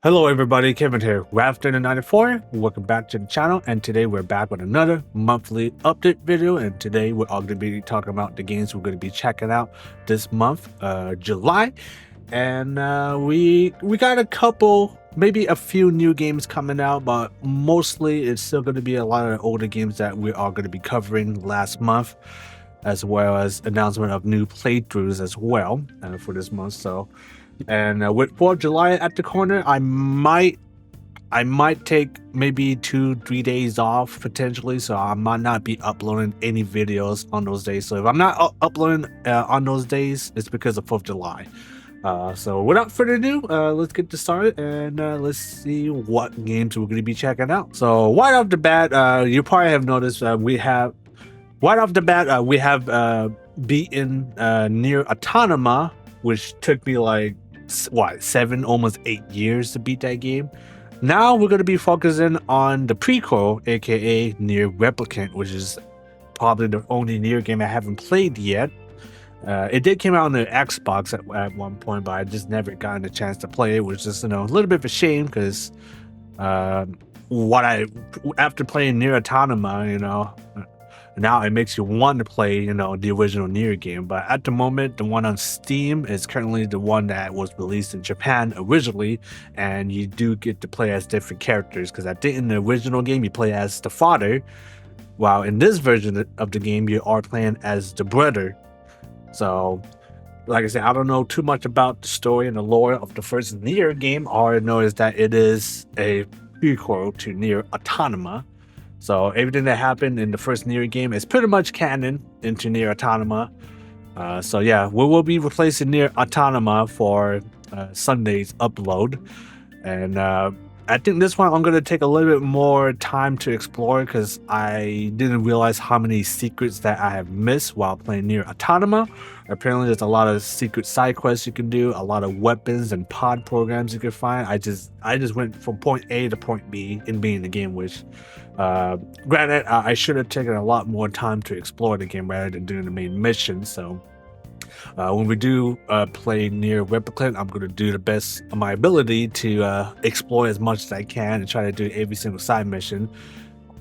Hello everybody, Kevin here, Rafton94. Welcome back to the channel, and today we're back with another monthly update video, and today we're all going to be talking about the games we're going to be checking out this month, July. And we got a couple, maybe a few new games coming out, but mostly it's still going to be a lot of older games that we are going to be covering last month, as well as announcement of new playthroughs as well for this month. So and with 4th of July at the corner, I might take maybe 2-3 days off potentially, so I might not be uploading any videos on those days. So if I'm not uploading on those days, it's because of 4th of July. So without further ado, let's get this started, and let's see what games we're going to be checking out. So right off the bat, you probably have noticed we have beaten Nier Automata, which took me like 7, almost 8 years to beat that game. Now we're going to be focusing on the prequel, aka Nier Replicant, which is probably the only Nier game I haven't played yet. It did come out on the Xbox at one point, but I just never gotten a chance to play it, which is a little bit of a shame because after playing Nier Automata, now it makes you want to play, the original Nier game. But at the moment, the one on Steam is currently the one that was released in Japan originally, and you do get to play as different characters, because I think in the original game you play as the father, while in this version of the game you are playing as the brother. So, like I said, I don't know too much about the story and the lore of the first Nier game. All I know is that it is a prequel to Nier Automata. So everything that happened in the first Nier game is pretty much canon into Nier Automata. So yeah, we will be replacing Nier Automata for Sunday's upload. And I think this one I'm going to take a little bit more time to explore, because I didn't realize how many secrets that I have missed while playing Nier Automata. Apparently there's a lot of secret side quests you can do, a lot of weapons and pod programs you can find. I just went from point A to point B in being the game, which granted, I should have taken a lot more time to explore the game rather than doing the main mission. So when we do play Nier Replicant, I'm going to do the best of my ability to explore as much as I can and try to do every single side mission.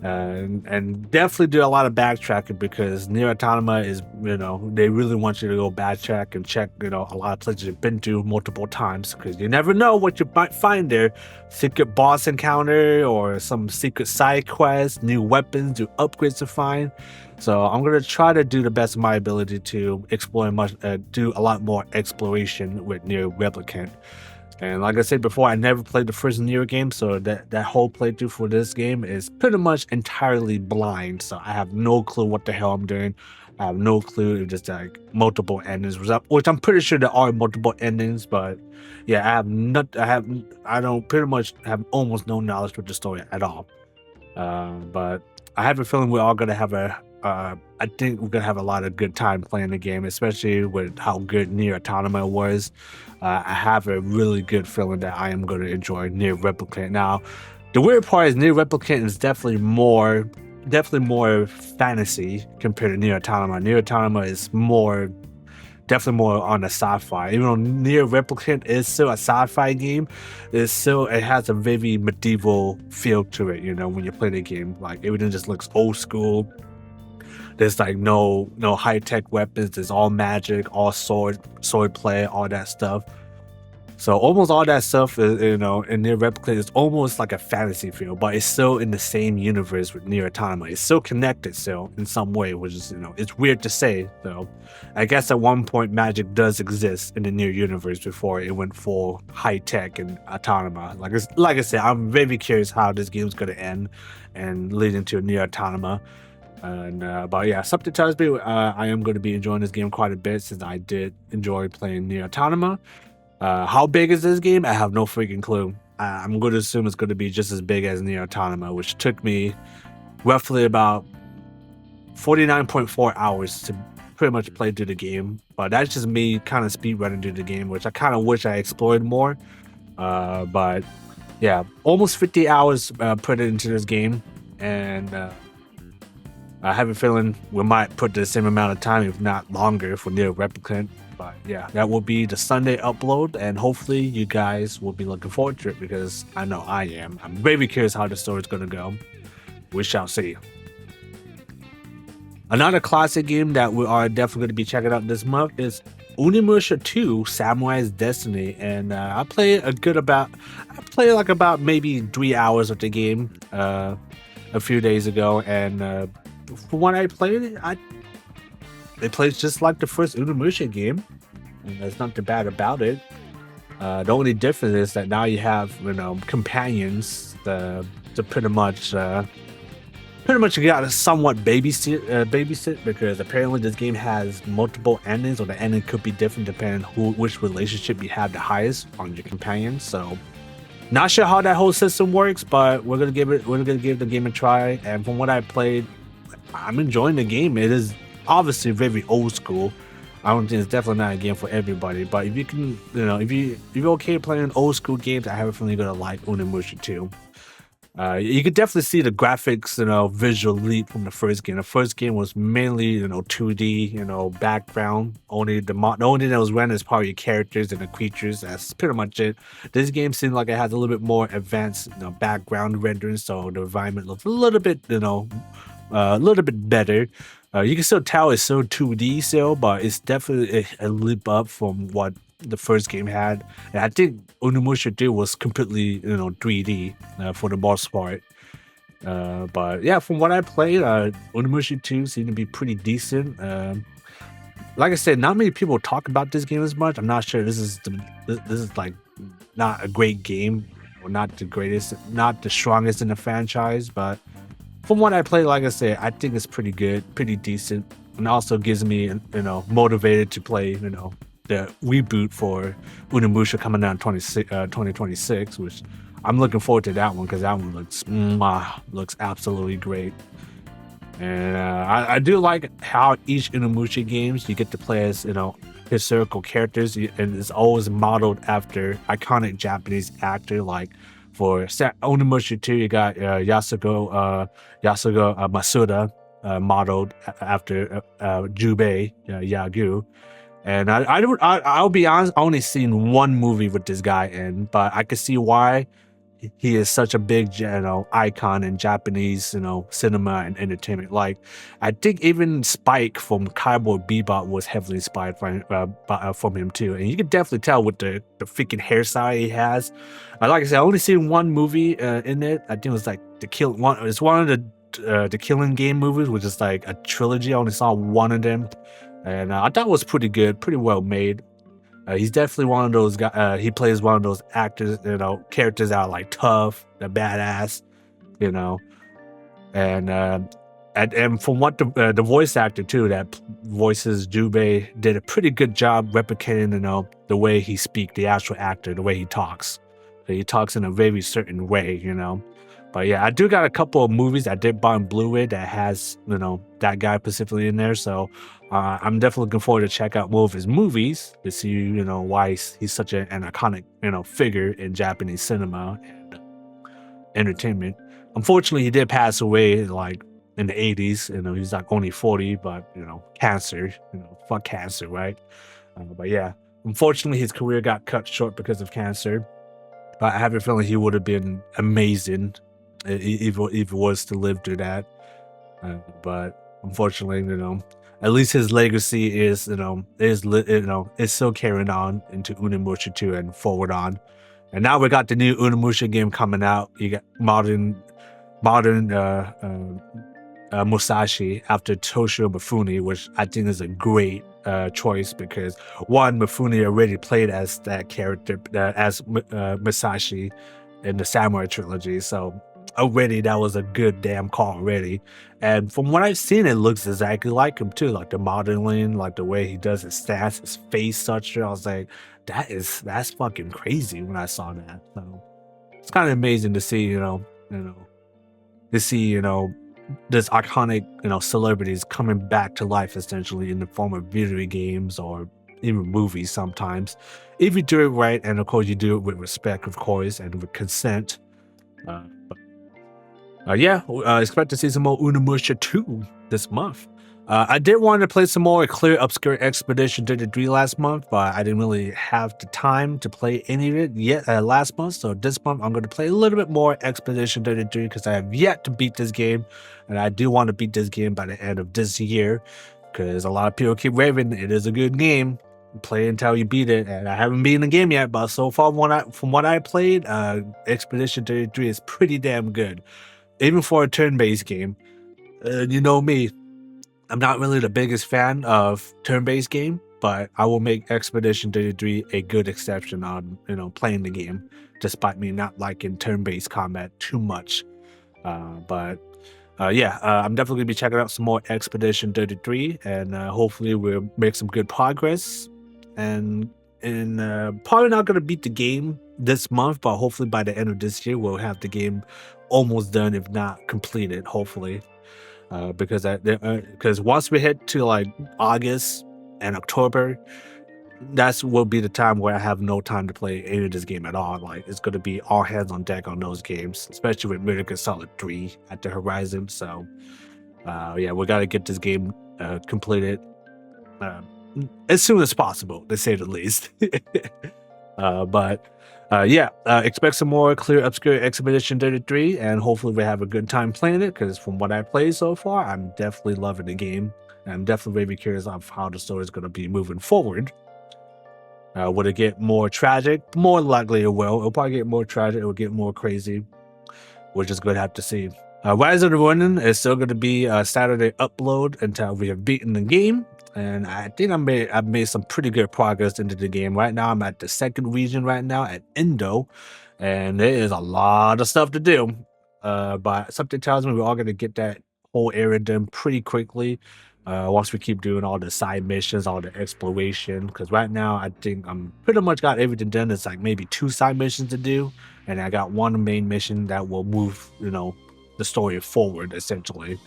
And definitely do a lot of backtracking, because Nier Automata is, they really want you to go backtrack and check, a lot of places you've been to multiple times, because you never know what you might find there. Secret boss encounter or some secret side quest, new weapons, new upgrades to find. So I'm going to try to do the best of my ability to explore do a lot more exploration with Nier Replicant. And like I said before, I never played the first Nier game, so that whole playthrough for this game is pretty much entirely blind. So I have no clue what the hell I'm doing. I have no clue if there's like multiple endings, which I'm pretty sure there are multiple endings. But yeah, I don't pretty much have almost no knowledge with the story at all. But I have a feeling we're all gonna have I think we're gonna have a lot of good time playing the game, especially with how good Nier Automata was. I have a really good feeling that I am going to enjoy Nier Replicant. Now, the weird part is Nier Replicant is definitely more fantasy compared to Nier Automata. Nier Automata is definitely more on the sci-fi. Even though Nier Replicant is still a sci-fi game, it has a very medieval feel to it. When you play the game, like everything just looks old school. There's like no high-tech weapons. There's all magic, all sword play, all that stuff. So almost all that stuff is, in Nier Replicant is almost like a fantasy feel, but it's still in the same universe with Nier Automata. It's still connected still in some way, which is, it's weird to say. So I guess at one point magic does exist in the Nier universe before it went full high-tech and Automata. Like I said, I'm very curious how this game's going to end and lead into Nier Automata. But yeah, something tells me I am going to be enjoying this game quite a bit, since I did enjoy playing Nier Automata. How big is this game? I have no freaking clue. I'm going to assume it's going to be just as big as Nier Automata, which took me roughly about 49.4 hours to pretty much play through the game. But that's just me kind of speedrunning through the game, which I kind of wish I explored more. But yeah, almost 50 hours put into this game, and I have a feeling we might put the same amount of time, if not longer, for Nier Replicant. But yeah, that will be the Sunday upload, and hopefully you guys will be looking forward to it because I know I am. I'm very curious how the story is going to go. We shall see. Another classic game that we are definitely going to be checking out this month is Onimusha 2 Samurai's Destiny, and I played like about maybe 3 hours of the game a few days ago, and from when I played it, it plays just like the first Onimusha game, and there's nothing bad about it. The only difference is that now you have companions to pretty much you gotta somewhat babysit because apparently this game has multiple endings, or the ending could be different depending on which relationship you have the highest on your companions. So not sure how that whole system works, but we're gonna give the game a try. And from what I played, I'm enjoying the game. It is obviously very old school. I don't think it's definitely not a game for everybody, but if you can, if you're okay playing old school games, I have a feeling you're gonna like Onimusha 2. You could definitely see the graphics, visual leap from the first game. The first game was mainly, 2D, background. The only thing that was random is probably your characters and the creatures. That's pretty much it. This game seems like it has a little bit more advanced, background rendering, so the environment looks a little bit, a little bit better. You can still tell it's still 2D still, but it's definitely a leap up from what the first game had. And I think Onimusha 2 was completely 3D for the most part. But yeah, from what I played, Onimusha 2 seemed to be pretty decent. Like I said, not many people talk about this game as much. I'm not sure this is like not a great game, or not the greatest, not the strongest in the franchise, but from what I played, like I said, I think it's pretty good, pretty decent, and also gives me, motivated to play, the reboot for Onimusha coming out in 2026, which I'm looking forward to that one because that one looks absolutely great. And I do like how each Onimusha games you get to play as, historical characters, and it's always modeled after iconic Japanese actor. Like for Onimusha 2, you got Yasuko Masuda, modeled after Jubei Yagu. And I'll be honest, I only seen one movie with this guy in, but I can see why he is such a big, icon in Japanese, cinema and entertainment. Like, I think even Spike from Cowboy Bebop was heavily inspired from him too. And you can definitely tell with the freaking hairstyle he has. Like I said, I only seen one movie in it. I think it was like It's one of the Killing Game movies, which is like a trilogy. I only saw one of them. And I thought it was pretty good, pretty well made. He's definitely one of those guys. He plays one of those actors, characters that are like tough, they're badass, And from what the voice actor too that voices Jubei did a pretty good job replicating, the way he speaks, the actual actor, the way he talks. So he talks in a very certain way, But yeah, I do got a couple of movies I did buy on Blu-ray that has, that guy specifically in there. So I'm definitely looking forward to check out more of his movies to see, why he's such an iconic, figure in Japanese cinema and entertainment. Unfortunately, he did pass away like in the 80s. He's like only 40, but cancer. Fuck cancer, right? But yeah, unfortunately, his career got cut short because of cancer. But I have a feeling he would have been amazing if he was to live through that. But unfortunately, at least his legacy is still carrying on into Onimusha 2 and forward on. And now we got the new Onimusha game coming out. You got modern Musashi after Toshio Mifune, which I think is a great choice because one, Mifune already played as that character as Musashi in the Samurai trilogy, so already that was a good damn call already. And from what I've seen, it looks exactly like him too, like the modeling, like the way he does his stance, his face structure. I was like, that's fucking crazy when I saw that. So it's kind of amazing to see, this iconic, celebrities coming back to life essentially in the form of video games or even movies sometimes. If you do it right, and of course you do it with respect, of course, and with consent. Expect to see some more Onimusha 2 this month. I did want to play some more Clair Obscur Expedition 33 last month, but I didn't really have the time to play any of it yet last month. So this month I'm going to play a little bit more Expedition 33 because I have yet to beat this game, and I do want to beat this game by the end of this year because a lot of people keep raving it is a good game. Play until you beat it, and I haven't beaten the game yet. But so far, from what I played, Expedition 33 is pretty damn good, even for a turn-based game. You know me. I'm not really the biggest fan of turn-based game, but I will make Expedition 33 a good exception on, playing the game, despite me not liking turn-based combat too much. I'm definitely gonna be checking out some more Expedition 33, and hopefully we'll make some good progress. And probably not gonna beat the game this month, but hopefully by the end of this year we'll have the game almost done, if not completed. Hopefully. Because once we hit to like August and October, will be the time where I have no time to play any of this game at all. Like it's going to be all hands on deck on those games, especially with Metal Gear Solid 3 at the horizon. So we got to get this game completed as soon as possible, to say the least. Expect some more Clair Obscur Expedition 33, and hopefully we have a good time playing it, because from what I played so far, I'm definitely loving the game. I'm definitely very curious of how the story is going to be moving forward. Will it get more tragic? More likely it will. It'll probably get more tragic. It will get more crazy. We're just going to have to see. Rise of the Ronin is still going to be a Saturday upload until we have beaten the game. And I think I've made some pretty good progress into the game. Right now, I'm at the second region right now at Indo, and there is a lot of stuff to do. But something tells me we're all going to get that whole area done pretty quickly once we keep doing all the side missions, all the exploration. Because right now, I think I'm pretty much got everything done. It's like maybe 2 side missions to do, and I got 1 main mission that will move, the story forward, essentially.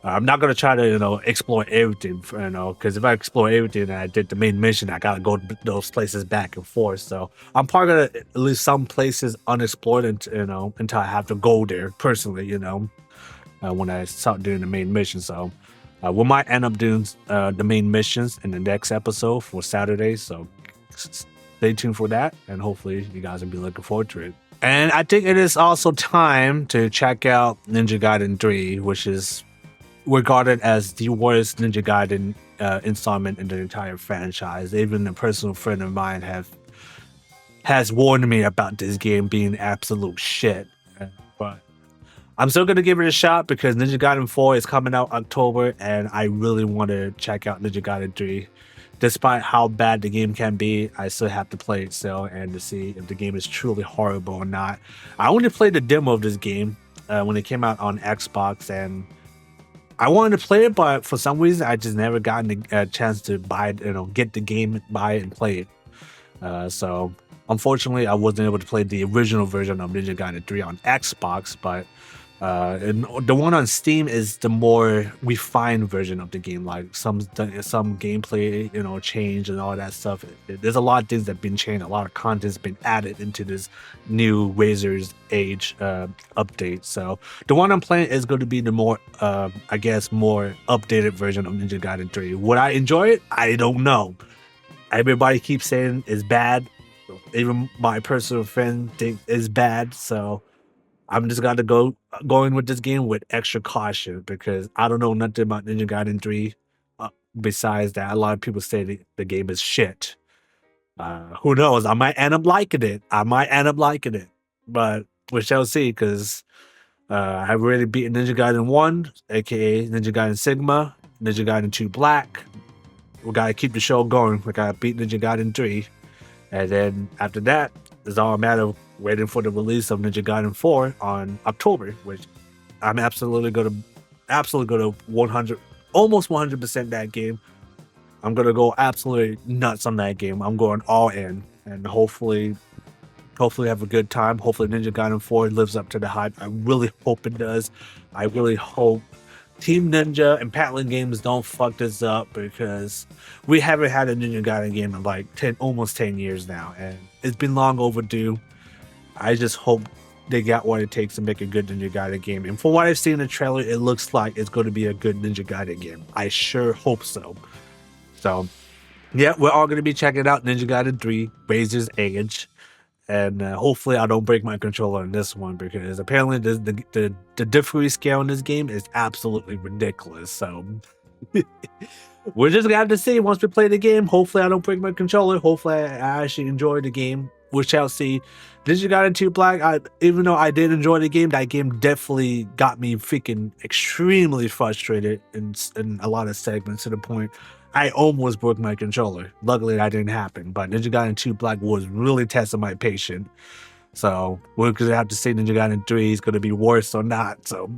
I'm not gonna try to, explore everything, because if I explore everything and I did the main mission, I gotta go to those places back and forth. So I'm probably gonna at least some places unexplored, until I have to go there personally, when I start doing the main mission. So we might end up doing the main missions in the next episode for Saturday. So stay tuned for that, and hopefully you guys will be looking forward to it. And I think it is also time to check out Ninja Gaiden 3, which is regarded as the worst Ninja Gaiden installment in the entire franchise. Even a personal friend of mine has warned me about this game being absolute shit. But I'm still gonna give it a shot because Ninja Gaiden 4 is coming out October, and I really want to check out Ninja Gaiden 3. Despite how bad the game can be, I still have to play it still and to see if the game is truly horrible or not. I only played the demo of this game when it came out on Xbox, and I wanted to play it, but for some reason, I just never gotten a chance to buy it, get the game, buy it, and play it. So unfortunately, I wasn't able to play the original version of Ninja Gaiden 3 on Xbox, but and the one on Steam is the more refined version of the game. Like some gameplay, change and all that stuff. There's a lot of things that have been changed. A lot of content's been added into this new Razor's Age update. So the one I'm playing is going to be the more, more updated version of Ninja Gaiden 3. Would I enjoy it? I don't know. Everybody keeps saying it's bad. Even my personal friend think it's bad. So I'm just got to go in with this game with extra caution because I don't know nothing about Ninja Gaiden 3. Besides that, a lot of people say the game is shit. Who knows? I might end up liking it. But we shall see, because I've already beaten Ninja Gaiden 1, aka Ninja Gaiden Sigma, Ninja Gaiden 2 Black. We gotta keep the show going. We gotta beat Ninja Gaiden 3. And then after that, it's all a matter of waiting for the release of Ninja Gaiden 4 on October, which I'm absolutely gonna 100% that game. I'm gonna go absolutely nuts on that game. I'm going all in, and hopefully have a good time. Hopefully Ninja Gaiden 4 lives up to the hype. I really hope it does. I really hope Team Ninja and Patlin Games don't fuck this up, because we haven't had a Ninja Gaiden game in like almost 10 years now, and it's been long overdue. I just hope they got what it takes to make a good Ninja Gaiden game. And from what I've seen in the trailer, it looks like it's going to be a good Ninja Gaiden game. I sure hope so. So, yeah, we're all going to be checking out Ninja Gaiden 3, Razor's Edge. And hopefully I don't break my controller in this one, because apparently the difficulty scale in this game is absolutely ridiculous. So we're just gonna have to see once we play the game. Hopefully I don't break my controller. Hopefully I actually enjoy the game. We shall see. Ninja Gaiden 2 Black, even though I did enjoy the game, that game definitely got me freaking extremely frustrated in a lot of segments, to the point I almost broke my controller. Luckily that didn't happen, but Ninja Gaiden 2 Black was really testing my patience. So we're gonna have to see Ninja Gaiden 3 is gonna be worse or not. So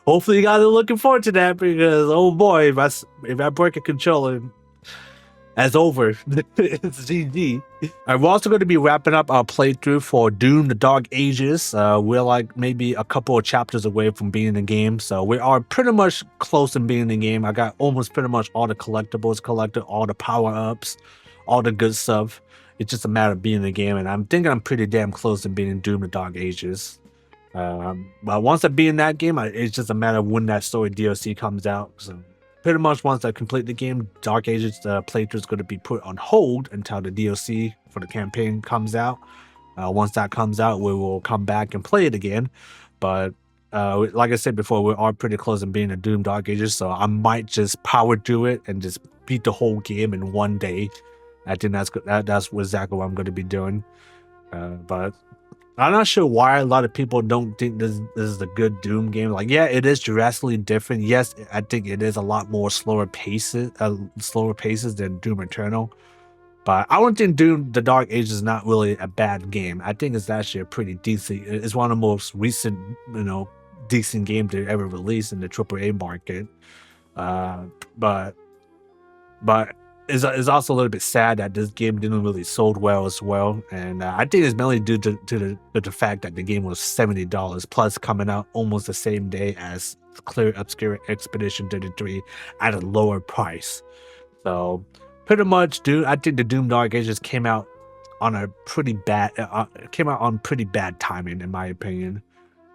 hopefully you guys are looking forward to that, because oh boy, if I break a controller, that's over. It's GG. We're also going to be wrapping up our playthrough for Doom: The Dark Ages. We're like maybe a couple of chapters away from being in the game, so we are pretty much close to being in the game. I got almost pretty much all the collectibles collected, all the power-ups, all the good stuff. It's just a matter of being in the game, and I'm thinking I'm pretty damn close to being in Doom: The Dark Ages. But once I be in that game, it's just a matter of when that story DLC comes out. So pretty much once I complete the game, Dark Ages playthrough is going to be put on hold until the DLC for the campaign comes out. Once that comes out, we will come back and play it again. But like I said before, we are pretty close to being a Doom Dark Ages, so I might just power through it and just beat the whole game in one day. I think that's exactly what I'm going to be doing. But I'm not sure why a lot of people don't think this is a good Doom game. Like, yeah, it is drastically different. Yes, I think it is a lot more slower paces than Doom Eternal. But I don't think Doom: The Dark Ages is not really a bad game. I think it's actually a pretty decent. It's one of the most recent, decent games they ever released in the AAA market. But it's also a little bit sad that this game didn't really sold well as well, and I think it's mainly due to the fact that the game was $70 plus, coming out almost the same day as Clair Obscur Expedition 33 at a lower price. So pretty much, I think the Doom Dark Ages came out on pretty bad timing, in my opinion.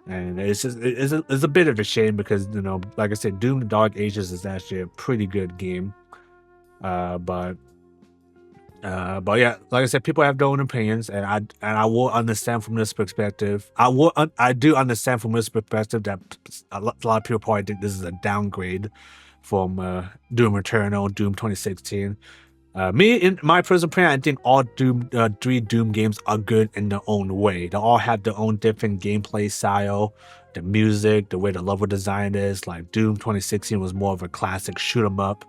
And it's a bit of a shame, because like I said, Doom Dark Ages is actually a pretty good game. But yeah, like I said, people have their own opinions, and I will understand from this perspective. I do understand from this perspective that a lot of people probably think this is a downgrade from Doom Eternal, Doom 2016. Me, in my personal opinion, I think all three Doom games are good in their own way. They all have their own different gameplay style, the music, the way the level design is. Like Doom 2016 was more of a classic shoot 'em up.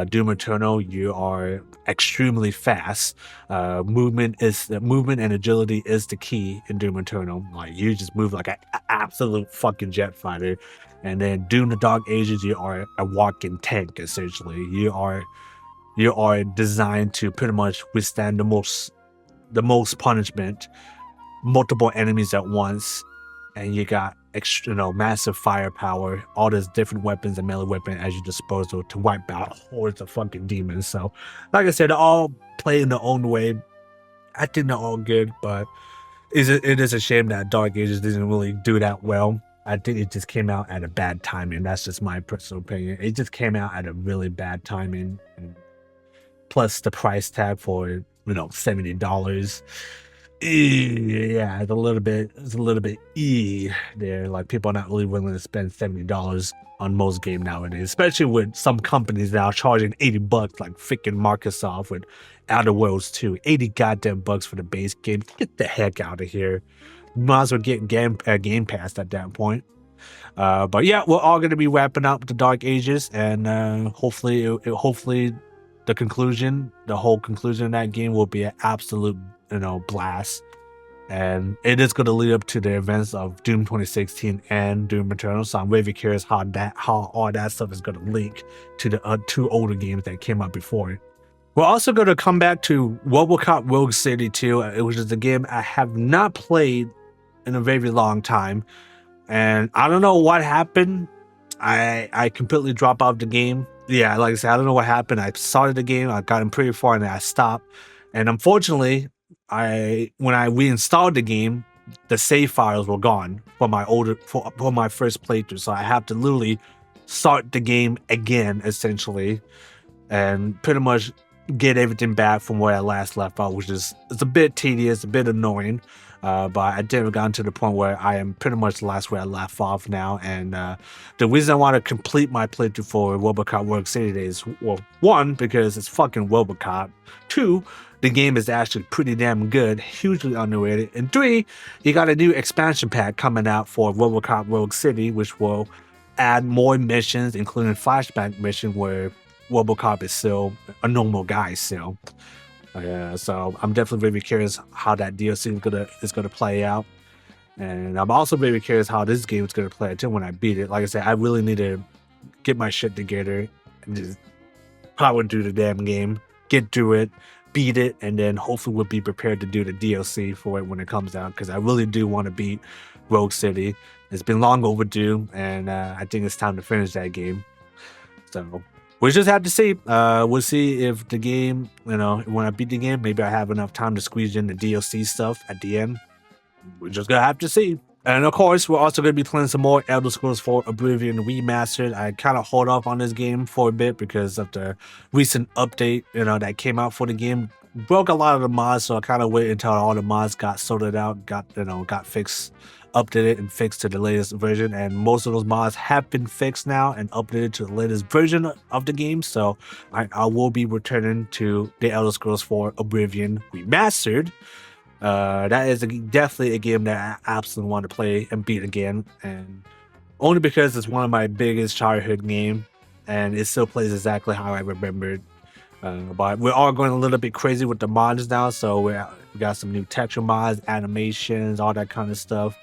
Doom Eternal, you are extremely fast. Movement and agility is the key in Doom Eternal. Like, you just move like an absolute fucking jet fighter. And then Doom: The Dark Ages, you are a walking tank, essentially. You are designed to pretty much withstand the most punishment, multiple enemies at once, and you got massive firepower, all those different weapons and melee weapons at your disposal to wipe out hordes of fucking demons. So, like I said, they all play in their own way. I think they're all good, but it is a shame that Dark Ages didn't really do that well. I think it just came out at a bad timing. That's just my personal opinion. It just came out at a really bad timing, and plus the price tag for $70. Yeah, it's a little bit there. Like, people are not really willing to spend $70 on most games nowadays, especially with some companies now charging $80, like freaking Microsoft with Outer Worlds 2. 80 goddamn bucks for the base game. Get the heck out of here. You might as well get Game Pass at that point. But yeah, we're all going to be wrapping up the Dark Ages, and hopefully the whole conclusion of that game will be an absolute blast. And it is going to lead up to the events of Doom 2016 and Doom Eternal. So I'm really curious how all that stuff is going to link to the two older games that came out before it. We're also going to come back to RoboCop Rogue City 2, which is a game I have not played in a very long time. And I don't know what happened. I completely dropped out of the game. Yeah, like I said, I don't know what happened. I started the game, I got pretty far, and then I stopped. And unfortunately, when I reinstalled the game, the save files were gone for my for my first playthrough, so I have to literally start the game again essentially, and pretty much get everything back from where I last left off, which is it's a bit tedious, a bit annoying. But I did gotten to the point where I am pretty much the last where I left off now. And the reason I want to complete my playthrough for RoboCop World City is, well, one, because it's fucking RoboCop. Two, the game is actually pretty damn good, hugely underrated. And three, you got a new expansion pack coming out for RoboCop Rogue City, which will add more missions, including flashback mission where RoboCop is still a normal guy still. So I'm definitely very curious how that DLC is gonna play out, and I'm also very curious how this game is gonna play out too when I beat it. Like I said, I really need to get my shit together and just power through the damn game, get through it, beat it, and then hopefully we'll be prepared to do the DLC for it when it comes out, because I really do want to beat Rogue City. It's been long overdue, and I think it's time to finish that game. So we just have to see. We'll see if the game, when I beat the game, maybe I have enough time to squeeze in the DLC stuff at the end. We're just gonna have to see. And of course, we're also gonna be playing some more Elder Scrolls 4 Oblivion Remastered. I kind of hold off on this game for a bit because of the recent update, that came out for the game. Broke a lot of the mods, so I kind of waited until all the mods got sorted out, got fixed, updated and fixed to the latest version, and most of those mods have been fixed now and updated to the latest version of the game. So I will be returning to the Elder Scrolls 4 Oblivion Remastered. That is definitely a game that I absolutely want to play and beat again, and only because it's one of my biggest childhood games, and it still plays exactly how I remembered. But we're all going a little bit crazy with the mods now, so we got some new texture mods, animations, all that kind of stuff.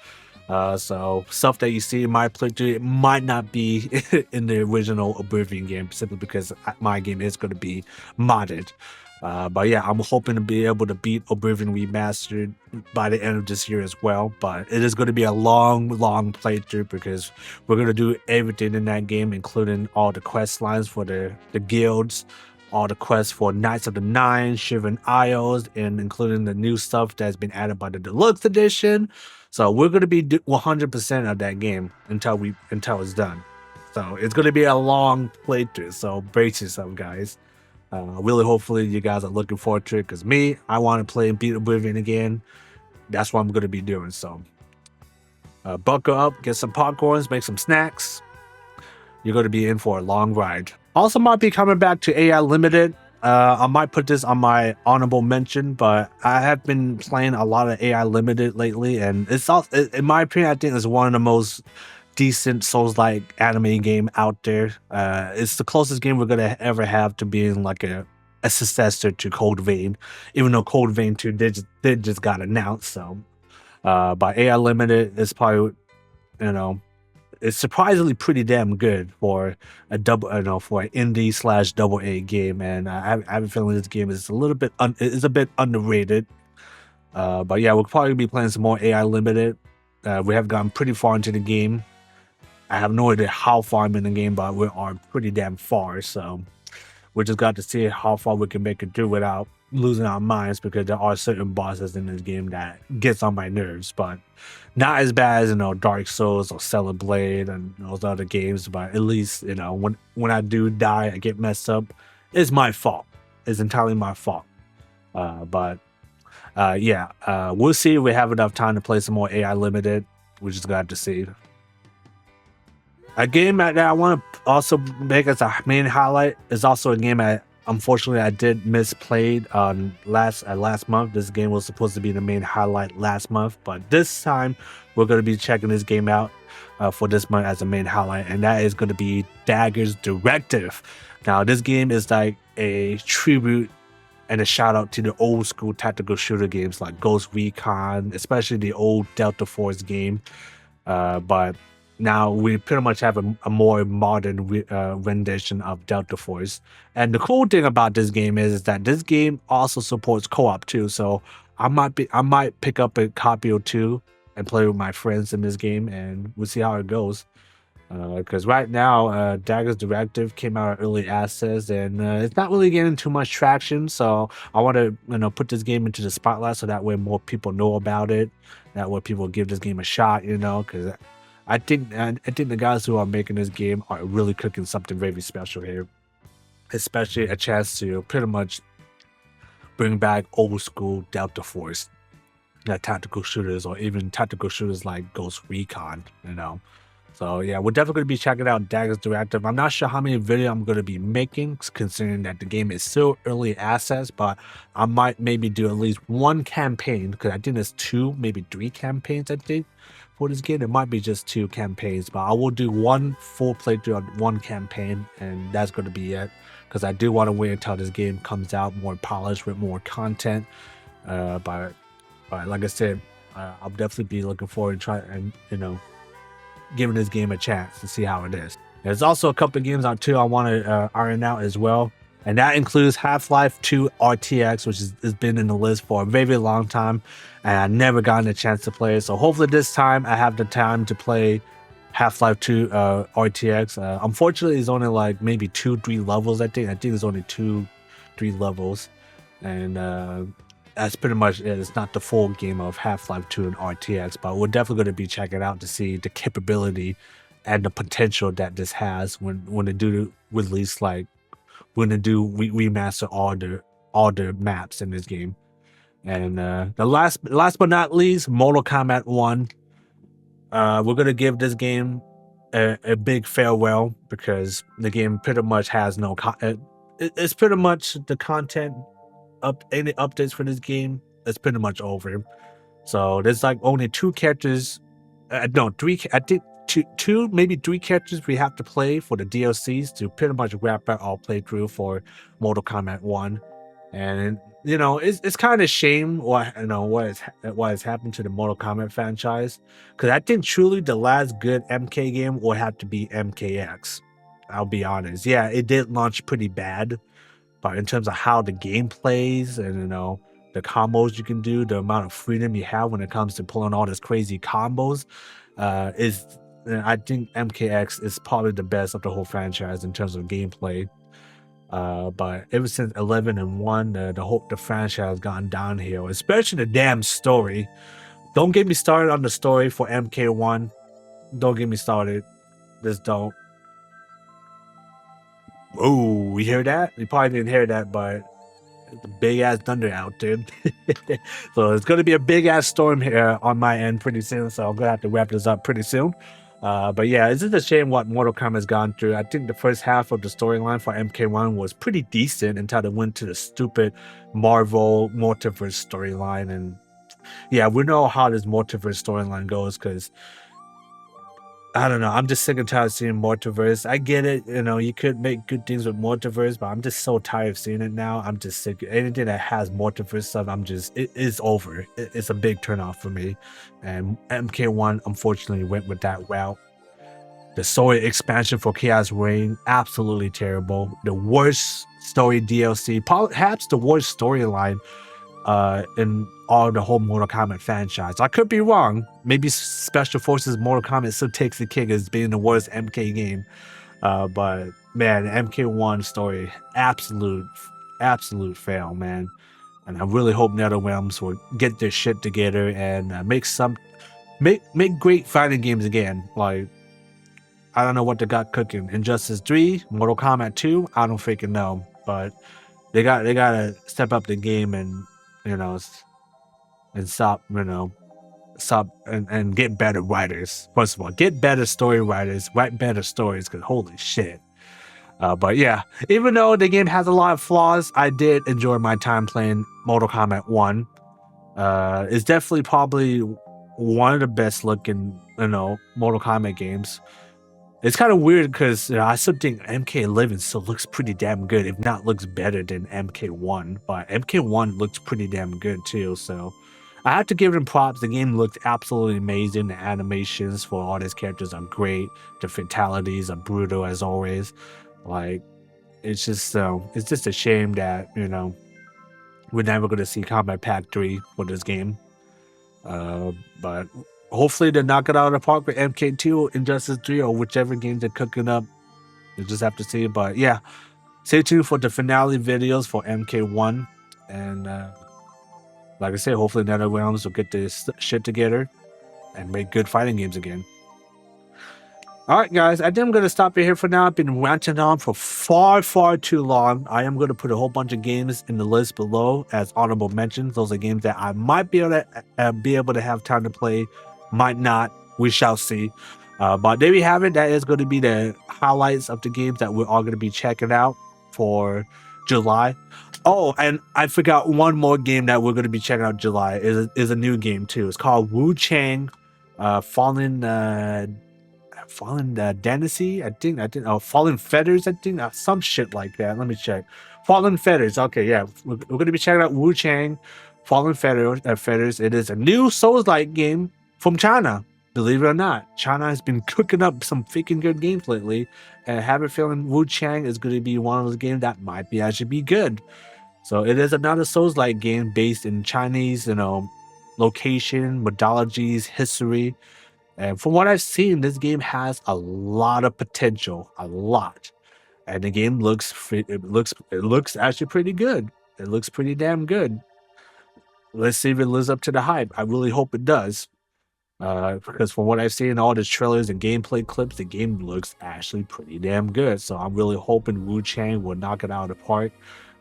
So stuff that you see in my playthrough, it might not be in the original Oblivion game, simply because my game is going to be modded. But yeah, I'm hoping to be able to beat Oblivion Remastered by the end of this year as well. But it is going to be a long playthrough, because we're going to do everything in that game, including all the quest lines for the guilds, all the quests for Knights of the Nine, Shivering Isles, and including the new stuff that's been added by the Deluxe Edition. So we're going to be 100% of that game until it's done. So it's going to be a long playthrough, so brace yourself, guys. Really, hopefully you guys are looking forward to it, because me, I want to play and beat Oblivion again. That's what I'm going to be doing. So buckle up, get some popcorns, make some snacks. You're going to be in for a long ride. Also might be coming back to AI Limited. I might put this on my honorable mention, but I have been playing a lot of AI Limited lately, and it's also, in my opinion, I think it's one of the most decent Souls-like anime game out there. It's the closest game we're gonna ever have to being like a successor to Code Vein, even though Code Vein 2 did just got announced. So, by AI Limited, it's probably, it's surprisingly pretty damn good for a for an indie / double A game, and I have a feeling this game is a bit underrated. But yeah, we'll probably be playing some more AI Limited. We have gotten pretty far into the game. I have no idea how far I'm in the game, but we are pretty damn far. So we just got to see how far we can make it through without losing our minds, because there are certain bosses in this game that gets on my nerves, but not as bad as Dark Souls or Stellar Blade and those other games. But at least when I do die, I get messed up, it's my fault. It's entirely my fault. But we'll see if we have enough time to play some more AI Limited. We just got to see. A game that I want to also make as a main highlight is also a game unfortunately I did misplayed last month. This game was supposed to be the main highlight last month, but this time we're going to be checking this game out for this month as a main highlight, and that is going to be Dagger's Directive. Now, this game is like a tribute and a shout out to the old school tactical shooter games like Ghost Recon, especially the old Delta Force game. But now we pretty much have a more modern rendition of Delta Force. And the cool thing about this game is that this game also supports co-op too. So I might pick up a copy or two and play with my friends in this game, and we'll see how it goes. Because right now, Dagger's Directive came out early access, and it's not really getting too much traction. So I want to, put this game into the spotlight so that way more people know about it. That way people give this game a shot, because I think the guys who are making this game are really cooking something very special here, especially a chance to pretty much bring back old school Delta Force, tactical shooters, or even tactical shooters like Ghost Recon. So yeah, we're definitely going to be checking out Dagger's Directive. I'm not sure how many videos I'm going to be making, considering that the game is still early access, but I might maybe do at least one campaign, because I think there's 2, maybe 3 campaigns, I think, for this game. It might be just 2 campaigns, but I will do one full playthrough on one campaign, and that's going to be it, because I do want to wait until this game comes out more polished with more content. But like I said, I'll definitely be looking forward to trying and giving this game a chance to see how it is. There's also a couple of games out too I want to iron out as well, and that includes Half-Life 2 RTX, which has been in the list for a very, very long time, and I never gotten a chance to play it. So hopefully this time I have the time to play Half-Life 2 RTX. Unfortunately, it's only like maybe 2-3 levels. I think there's only 2-3 levels, and that's pretty much it. It's not the full game of Half-Life 2 and RTX, but we're definitely going to be checking out to see the capability and the potential that this has when they do release, like when they do remaster all the maps in this game. And the last but not least, Mortal Kombat 1. We're gonna give this game a big farewell, because the game pretty much has no it's pretty much the content any updates for this game is pretty much over. So there's like only 2 characters, no 3. I think two maybe 3 characters we have to play for the DLCs to pretty much wrap up our playthrough for Mortal Kombat 1. And it's kind of shame what has happened to the Mortal Kombat franchise, because I think truly the last good MK game will have to be MKX. I'll be honest. Yeah, it did launch pretty bad, but in terms of how the game plays and the combos you can do, the amount of freedom you have when it comes to pulling all these crazy combos, I think MKX is probably the best of the whole franchise in terms of gameplay. But ever since 11 and 1, the franchise has gone downhill, especially the damn story. Don't get me started on the story for MK1. Don't get me started. Just don't. Oh, you hear that? You probably didn't hear that, but it's a big ass thunder out, dude. So it's gonna be a big ass storm here on my end pretty soon. So I'm gonna have to wrap this up pretty soon. But yeah, it's just a shame what Mortal Kombat has gone through. I think the first half of the storyline for MK1 was pretty decent until they went to the stupid Marvel multiverse storyline. And yeah, we know how this multiverse storyline goes, because I don't know. I'm just sick and tired of seeing multiverse. I get it. You could make good things with multiverse, but I'm just so tired of seeing it now. I'm just sick. Anything that has multiverse stuff, it is over. It's a big turnoff for me. And MK1 unfortunately went with that route. The story expansion for Chaos Reign, absolutely terrible. The worst story DLC, perhaps the worst storyline in all the whole Mortal Kombat franchise. I could be wrong. Maybe Special Forces Mortal Kombat still takes the cake as being the worst MK game. But man, MK1 story, absolute fail, man. And I really hope NetherRealms will get their shit together and make great fighting games again. Like, I don't know what they got cooking. Injustice 3, Mortal Kombat 2, I don't freaking know. But they gotta step up the game and and stop and get better writers. First of all, get better story writers, write better stories, because holy shit. But yeah, even though the game has a lot of flaws, I did enjoy my time playing Mortal Kombat 1. It's definitely probably one of the best looking Mortal Kombat games. It's kind of weird because I still think MK11 still looks pretty damn good, if not looks better than MK1. But MK1 looks pretty damn good too. So I have to give them props. The game looked absolutely amazing. The animations for all these characters are great. The fatalities are brutal as always. Like, it's just a shame that we're never going to see Combat Pack 3 for this game. But hopefully they knock it out of the park with MK2, Injustice 3, or whichever game they're cooking up. You just have to see. But yeah, stay tuned for the finale videos for MK1. And like I said, hopefully NetherRealms will get this shit together and make good fighting games again. All right, guys, I think I'm going to stop it here for now. I've been ranting on for far too long. I am going to put a whole bunch of games in the list below as honorable mentions. Those are games that I might be able to have time to play, might not. We shall see. But there we have it. That is going to be the highlights of the games that we're all going to be checking out for July. Oh, and I forgot one more game that we're going to be checking out July is a new game too. It's called Wochang Fallen Dynasty, I think, Fallen Feathers, I think, some shit like that. Let me check. Fallen Feathers. Okay, yeah, we're going to be checking out Wochang Fallen Feathers. It is a new Souls-like game from China. Believe it or not, China has been cooking up some freaking good games lately, and I have a feeling Wochang is going to be one of those games that might be actually be good. So it is another Souls-like game based in Chinese, location, methodologies, history. And from what I've seen, this game has a lot of potential, and the game looks actually pretty good. It looks pretty damn good. Let's see if it lives up to the hype. I really hope it does, because from what I've seen in all the trailers and gameplay clips, the game looks actually pretty damn good. So I'm really hoping Wochang will knock it out of the park.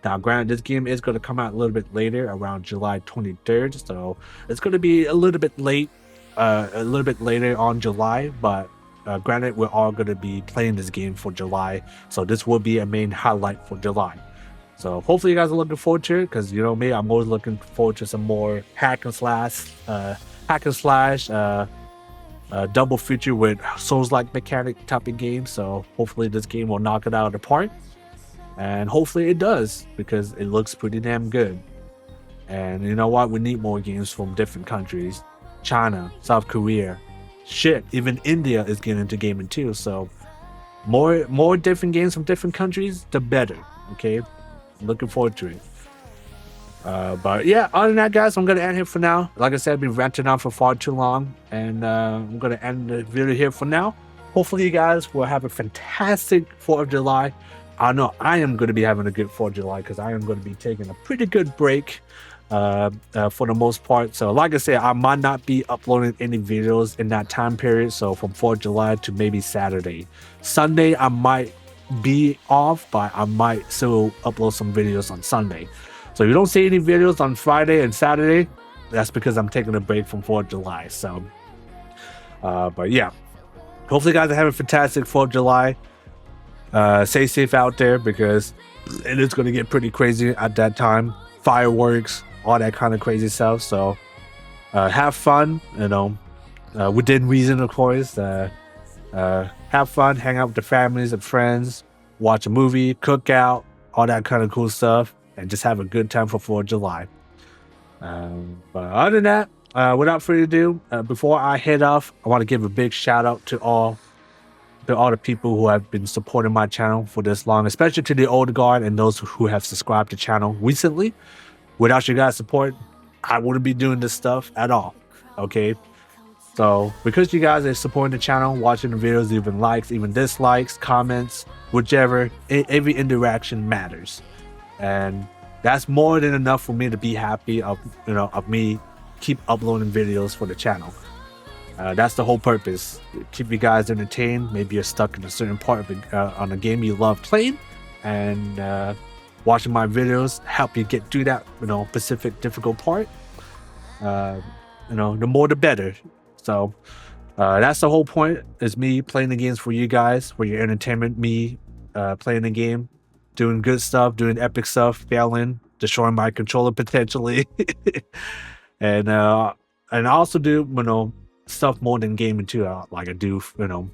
Now, granted, this game is going to come out a little bit later, around July 23rd, so it's going to be a little bit late. A little bit later on July, but granted, we're all going to be playing this game for July, so this will be a main highlight for July. So hopefully you guys are looking forward to it, because you know me, I'm always looking forward to some more hack and slash double feature with Souls-like mechanic type of game. So hopefully this game will knock it out of the park, and hopefully it does, because it looks pretty damn good. And you know what, we need more games from different countries. China, South Korea, shit, even India is getting into gaming too. So more different games from different countries, the better. Okay, looking forward to it. But yeah, other than that, guys, I'm gonna end here for now. Like I said, I've been ranting on for far too long, and I'm gonna end the video here for now. Hopefully you guys will have a fantastic 4th of July. I know I am going to be having a good 4th of July, because I am going to be taking a pretty good break for the most part. So like I said, I might not be uploading any videos in that time period. So from 4th of July to maybe Saturday. Sunday I might be off, but I might still upload some videos on Sunday. So if you don't see any videos on Friday and Saturday, that's because I'm taking a break from 4th of July. So but yeah, hopefully you guys are having a fantastic 4th of July. Stay safe out there, because it is going to get pretty crazy at that time. Fireworks, all that kind of crazy stuff. So have fun, within reason, of course. Have fun, hang out with the families and friends, watch a movie, cook out, all that kind of cool stuff, and just have a good time for 4th of July. But other than that, without further ado, before I head off, I want to give a big shout out to all the people who have been supporting my channel for this long, especially to the old guard and those who have subscribed to the channel recently. Without your guys' support, I wouldn't be doing this stuff at all. Okay, so because you guys are supporting the channel, watching the videos, even likes, even dislikes, comments, whichever, every interaction matters, and that's more than enough for me to be happy of me keep uploading videos for the channel. That's the whole purpose. Keep you guys entertained. Maybe you're stuck in a certain part of on a game you love playing, and watching my videos help you get through that specific difficult part. The more the better. So that's the whole point, is me playing the games for you guys, for your entertainment. Me playing the game, doing good stuff, doing epic stuff, failing, destroying my controller potentially, and I also do stuff more than gaming too. Like I do film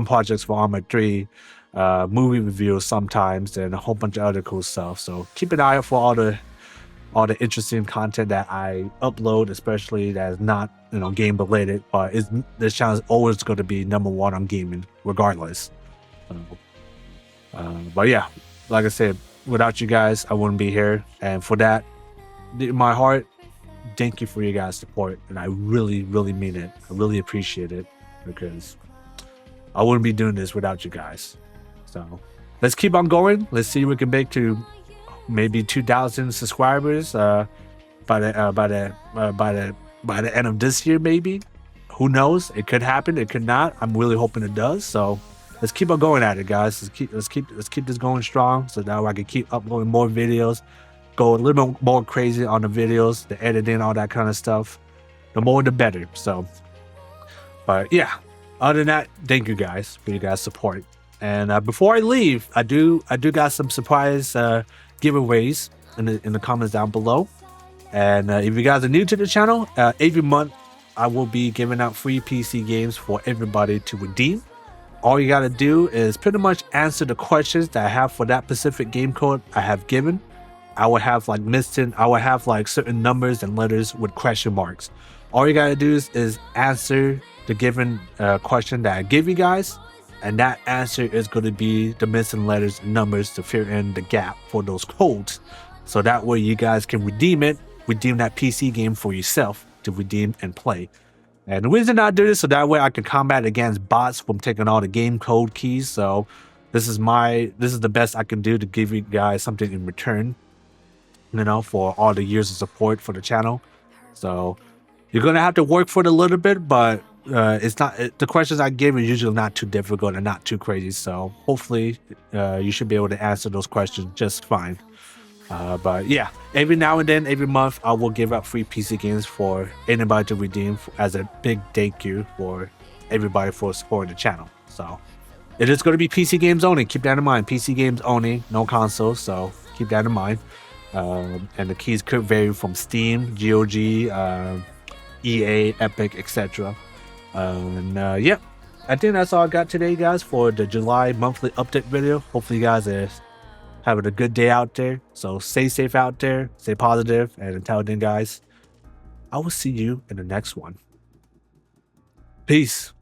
projects for ArmA 3, movie reviews sometimes, and a whole bunch of other cool stuff. So keep an eye out for all the interesting content that I upload, especially that is not game related, but this channel is always going to be #1 on gaming regardless. But yeah, like I said, without you guys I wouldn't be here, and for that, my heart, thank you for your guys' support, and I really, really mean it. I really appreciate it, because I wouldn't be doing this without you guys. So let's keep on going. Let's see if we can make to maybe 2,000 subscribers by the end of this year, maybe. Who knows? It could happen. It could not. I'm really hoping it does. So let's keep on going at it, guys. Let's keep this going strong, so that way I can keep uploading more videos, go a little bit more crazy on the videos, the editing, all that kind of stuff. The more, the better. So, but yeah. Other than that, thank you guys for your guys' support. And before I leave, I do got some surprise giveaways in the comments down below. And if you guys are new to the channel, every month I will be giving out free PC games for everybody to redeem. All you gotta do is pretty much answer the questions that I have for that specific game code I have given. I will have like certain numbers and letters with question marks. All you gotta do is answer the given question that I give you guys, and that answer is going to be the missing letters and numbers to fill in the gap for those codes. So that way you guys can redeem that PC game for yourself to redeem and play. And the reason I do this, so that way I can combat against bots from taking all the game code keys. So this is the best I can do to give you guys something in return, you know, for all the years of support for the channel. So you're gonna have to work for it a little bit, but the questions I give are usually not too difficult and not too crazy. So hopefully you should be able to answer those questions just fine. But yeah, every now and then, every month, I will give out free PC games for anybody to redeem as a big thank you for everybody for supporting the channel. So it is going to be PC games only. Keep that in mind. PC games only, no consoles. So keep that in mind. And the keys could vary from Steam, GOG, EA, Epic, etc. Yeah, I think that's all I got today, guys, for the July monthly update video. Hopefully you guys are having a good day out there. So stay safe out there, stay positive, and until then, guys, I will see you in the next one. Peace.